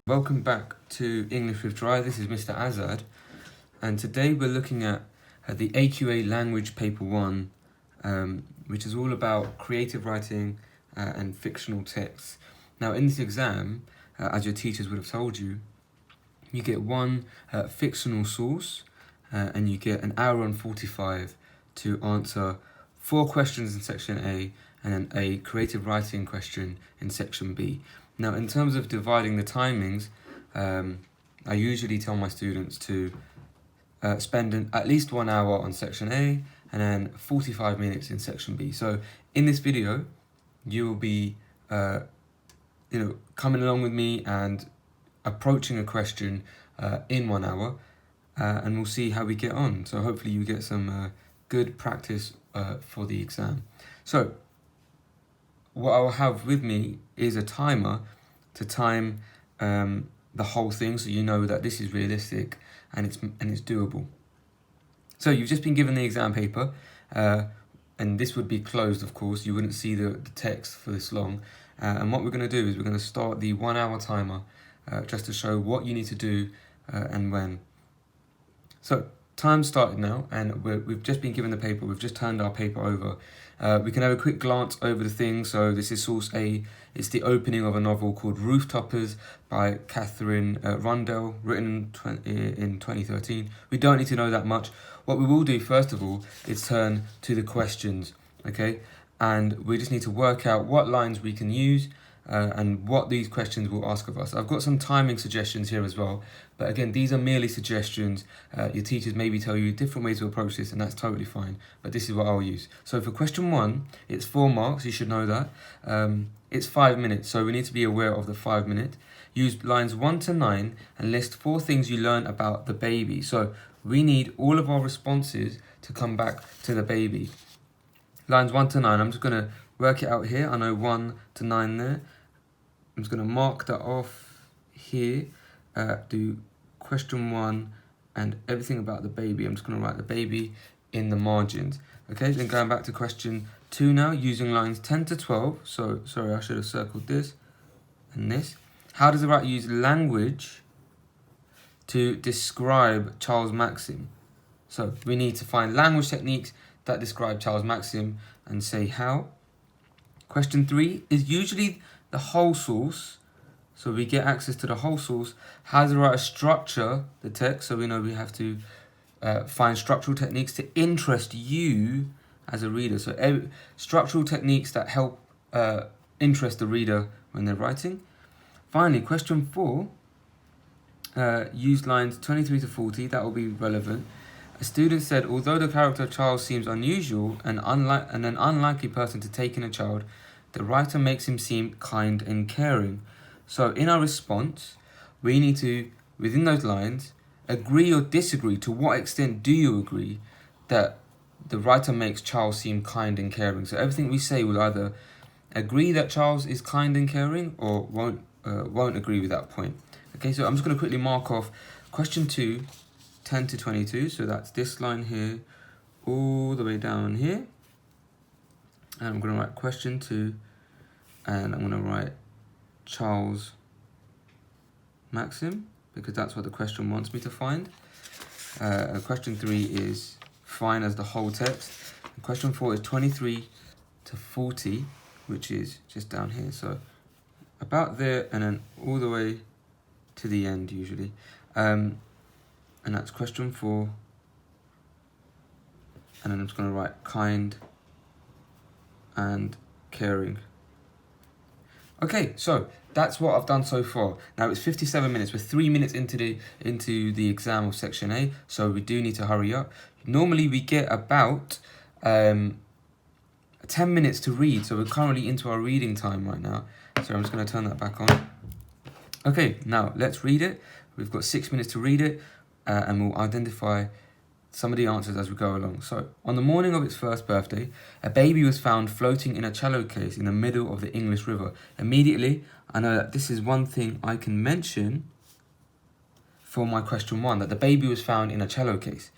Welcome back to English with Dry. This is Mr. Azad, and today we're looking at the AQA Language Paper 1, which is all about creative writing and fictional texts. Now, in this exam, as your teachers would have told you, you get one fictional source and you get an hour and 45 to answer 4 questions in section A and then a creative writing question in section B. Now, in terms of dividing the timings, I usually tell my students to spend at least 1 hour on section A and then 45 minutes in section B. So in this video, you will be coming along with me and approaching a question in 1 hour, and we'll see how we get on. So hopefully you get some good practice for the exam. So what I'll have with me is a timer to time the whole thing, so you know that this is realistic and it's doable. So you've just been given the exam paper, and this would be closed, of course. You wouldn't see the text for this long. And what we're going to do is we're going to start the 1 hour timer just to show what you need to do and when. So time started now, and we've just been given the paper. We've just turned our paper over. We can have a quick glance over the thing. So this is source A. It's the opening of a novel called Rooftoppers by Catherine Rundell, written in 2013. We don't need to know that much. What we will do, first of all, is turn to the questions, okay? And we just need to work out what lines we can use and what these questions will ask of us. I've got some timing suggestions here as well, but again, these are merely suggestions. Your teachers maybe tell you different ways to approach this, and that's totally fine, but this is what I'll use. So for question 1, it's 4 marks, you should know that. It's 5 minutes, so we need to be aware of the 5 minute. Use lines 1 to 9 and list 4 things you learn about the baby. So we need all of our responses to come back to the baby. Lines 1 to 9, I'm just going to work it out here. I know 1 to 9 there. I'm just going to mark that off here. Do question 1 and everything about the baby. I'm just going to write the baby in the margins. Okay, then going back to question 2 now, using lines 10 to 12. So, sorry, I should have circled this and this. How does the writer use language to describe Charles' maxim? So we need to find language techniques that describe Charles' maxim and say how. Question 3 is usually the whole source, so we get access to the whole source. How does the writer structure the text? So we know we have to find structural techniques to interest you as a reader. So structural techniques that help interest the reader when they're writing. Finally, question 4, use lines 23 to 40, that will be relevant. A student said, although the character of Charles seems unusual and an unlikely person to take in a child, the writer makes him seem kind and caring. So in our response, we need to, within those lines, agree or disagree. To what extent do you agree that the writer makes Charles seem kind and caring? So everything we say will either agree that Charles is kind and caring or won't agree with that point. Okay, so I'm just going to quickly mark off question 2, 10 to 22. So that's this line here, all the way down here. And I'm going to write question 2, and I'm going to write Charles' maxim, because that's what the question wants me to find. Question 3 is fine as the whole text. And question 4 is 23 to 40, which is just down here. So about there and then all the way to the end usually. And that's question 4. And then I'm just going to write kind and caring. Okay, so that's what I've done so far. Now it's 57 minutes. We're 3 minutes into the exam of section A, so we do need to hurry up. Normally we get about 10 minutes to read, so we're currently into our reading time right now. So I'm just going to turn that back on. Okay, now let's read it. We've got 6 minutes to read it, and we'll identify some of the answers as we go along. So, on the morning of its first birthday, a baby was found floating in a cello case in the middle of the English River. Immediately, I know that this is one thing I can mention for my question 1, that the baby was found in a cello case.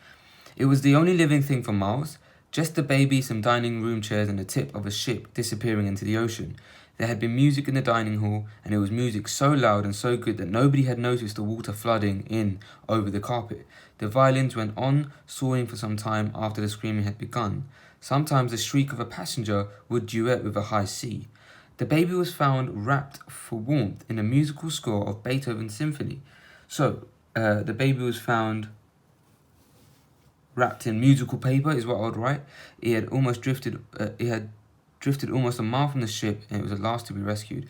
It was the only living thing for miles, just the baby, some dining room chairs, and the tip of a ship disappearing into the ocean. There had been music in the dining hall, and it was music so loud and so good that nobody had noticed the water flooding in over the carpet. The violins went on, soaring for some time after the screaming had begun. Sometimes the shriek of a passenger would duet with a high C. The baby was found wrapped for warmth in a musical score of Beethoven's symphony. So, the baby was found wrapped in musical paper, is what I would write. It had drifted almost a mile from the ship, and it was the last to be rescued.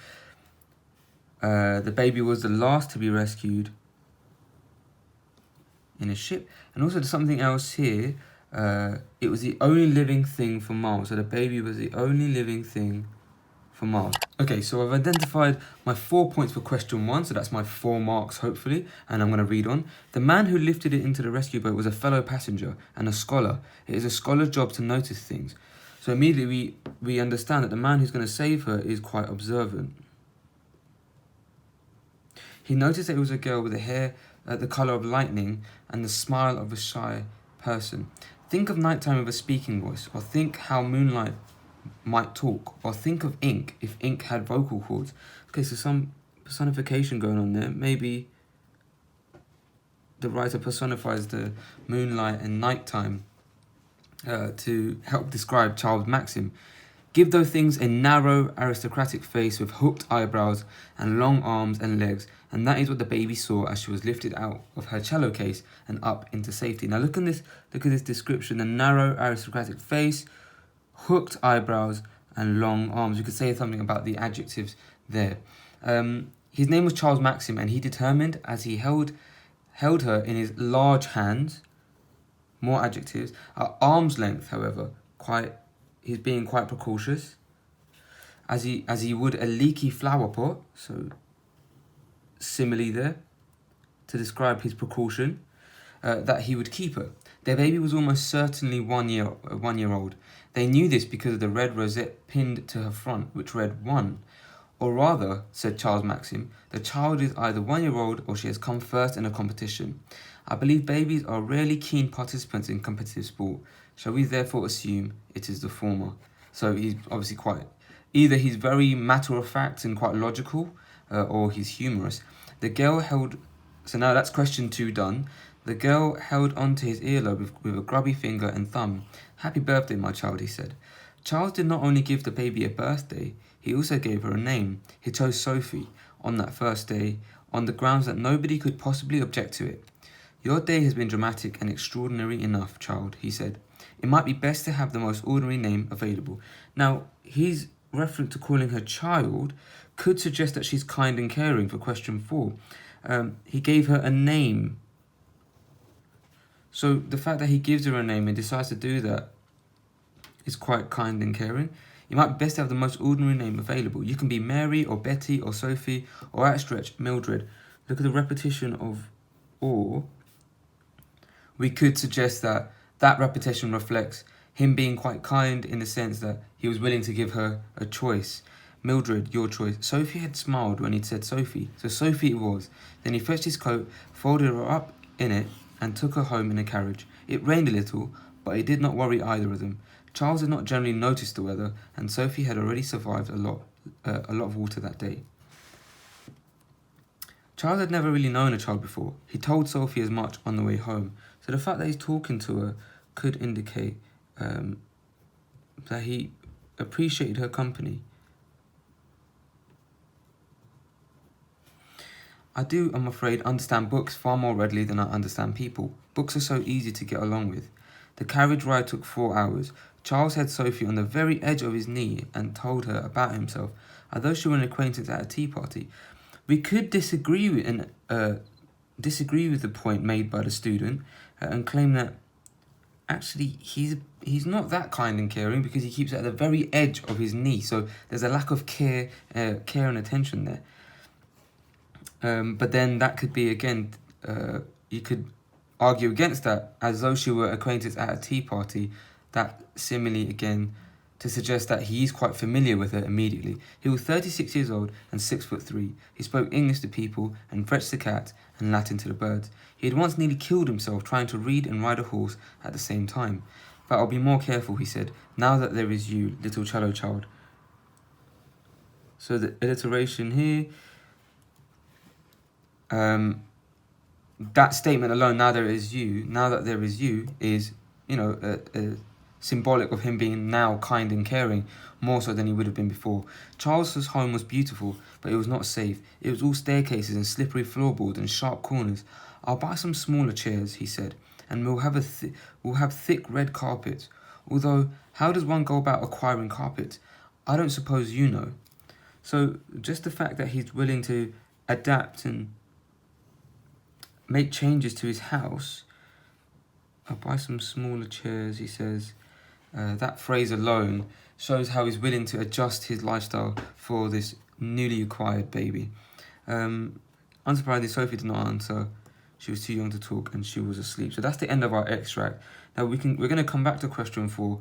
The baby was the last to be rescued in a ship. And also there's something else here. It was the only living thing for miles. So the baby was the only living thing for miles. Okay, so I've identified my 4 points for question 1, so that's my 4 marks, hopefully, and I'm going to read on. The man who lifted it into the rescue boat was a fellow passenger and a scholar. It is a scholar's job to notice things. So immediately we understand that the man who's going to save her is quite observant. He noticed that it was a girl with a hair the colour of lightning and the smile of a shy person. Think of nighttime with a speaking voice, or think how moonlight might talk, or think of ink if ink had vocal cords. Okay, so some personification going on there. Maybe the writer personifies the moonlight and nighttime to help describe Charles Maxim. Give those things a narrow, aristocratic face with hooked eyebrows and long arms and legs, and that is what the baby saw as she was lifted out of her cello case and up into safety. Now look at this description: a narrow, aristocratic face, hooked eyebrows, and long arms. You could say something about the adjectives there. His name was Charles Maxim, and he determined, as he held her in his large hands, more adjectives, at arm's length, however, he's being quite precautious, as he would a leaky flower pot, so simile there, to describe his precaution, that he would keep her. Their baby was almost certainly 1 year old. They knew this because of the red rosette pinned to her front, which read 1. Or rather, said Charles Maxim, the child is either 1 year old or she has come first in a competition. I believe babies are rarely keen participants in competitive sport. Shall we therefore assume it is the former? So he's obviously either he's very matter-of-fact and quite logical, or he's humorous. So now that's question 2 done. The girl held onto his earlobe with a grubby finger and thumb. Happy birthday, my child, he said. Charles did not only give the baby a birthday, he also gave her a name. He chose Sophie on that first day, on the grounds that nobody could possibly object to it. Your day has been dramatic and extraordinary enough, child, he said. It might be best to have the most ordinary name available. Now, his reference to calling her child could suggest that she's kind and caring for question 4. He gave her a name. So the fact that he gives her a name and decides to do that is quite kind and caring. It might be best to have the most ordinary name available. You can be Mary or Betty or Sophie or at stretch Mildred. Look at the repetition of or. We could suggest that repetition reflects him being quite kind in the sense that he was willing to give her a choice. Mildred, your choice. Sophie had smiled when he'd said Sophie, so Sophie it was. Then he fetched his coat, folded her up in it, and took her home in a carriage. It rained a little, but it did not worry either of them. Charles had not generally noticed the weather, and Sophie had already survived a lot of water that day. Charles had never really known a child before. He told Sophie as much on the way home, so the fact that he's talking to her could indicate that he appreciated her company. I do, I'm afraid, understand books far more readily than I understand people. Books are so easy to get along with. The carriage ride took 4 hours. Charles had Sophie on the very edge of his knee and told her about himself, as though she were an acquaintance at a tea party. We could disagree with the point made by the student and claim that actually he's not that kind and caring because he keeps it at the very edge of his knee. So there's a lack of care and attention there. But then that could be, again, you could argue against that, as though she were acquainted at a tea party, that simile again to suggest that he is quite familiar with her immediately. He was 36 years old and 6'3". He spoke English to people and French to cats and Latin to the birds. He had once nearly killed himself trying to read and ride a horse at the same time. But I'll be more careful, he said, now that there is you, little cello child. So the alliteration here, that statement alone, now that there is you, is, you know, symbolic of him being now kind and caring, more so than he would have been before. Charles's home was beautiful, but it was not safe. It was all staircases and slippery floorboards and sharp corners. I'll buy some smaller chairs, he said, and we'll have thick red carpets. Although, how does one go about acquiring carpets? I don't suppose you know. So just the fact that he's willing to adapt and make changes to his house. I'll buy some smaller chairs, he says. That phrase alone shows how he's willing to adjust his lifestyle for this newly acquired baby. Unsurprisingly, Sophie did not answer. She was too young to talk and she was asleep. So that's the end of our extract. Now we're going to come back to question 4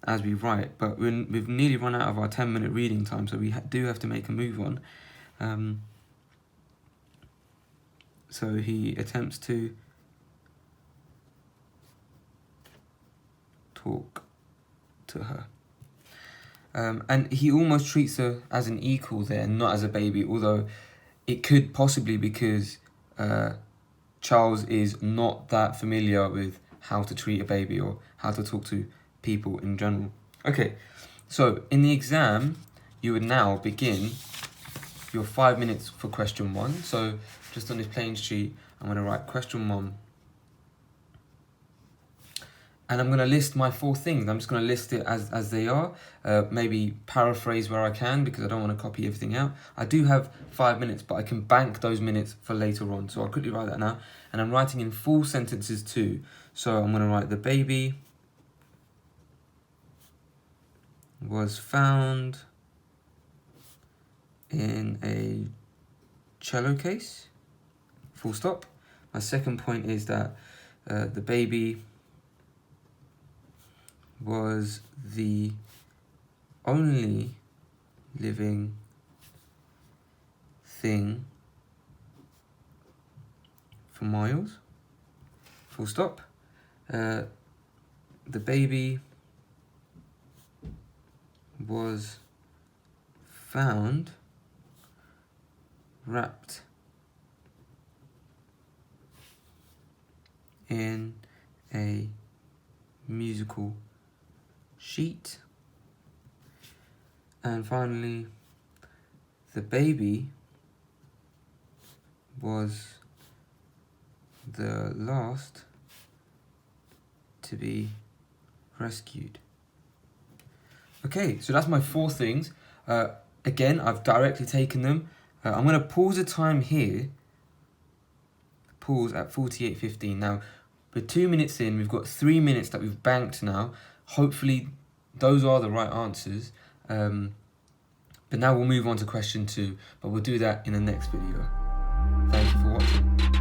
as we write, but we've nearly run out of our 10-minute reading time, so we do have to make a move on. So he attempts to talk to her. And he almost treats her as an equal there, not as a baby, although it could possibly because Charles is not that familiar with how to treat a baby or how to talk to people in general. Okay, so in the exam, you would now begin your 5 minutes for question 1. So just on this plain sheet, I'm going to write question 1. And I'm going to list my 4 things. I'm just going to list it as they are. Maybe paraphrase where I can because I don't want to copy everything out. I do have 5 minutes, but I can bank those minutes for later on. So I'll quickly write that now. And I'm writing in full sentences too. So I'm going to write the baby was found in a cello case. Full stop. My second point is that the baby was the only living thing for miles. Full stop. The baby was found wrapped in a musical sheet. And finally, the baby was the last to be rescued. Okay, so that's my 4 things. Again, I've directly taken them. I'm going to pause the time here. Pause at 48:15. Now, we're 2 minutes in. We've got 3 minutes that we've banked now. Hopefully, those are the right answers. But now we'll move on to question 2. But we'll do that in the next video. Thank you for watching.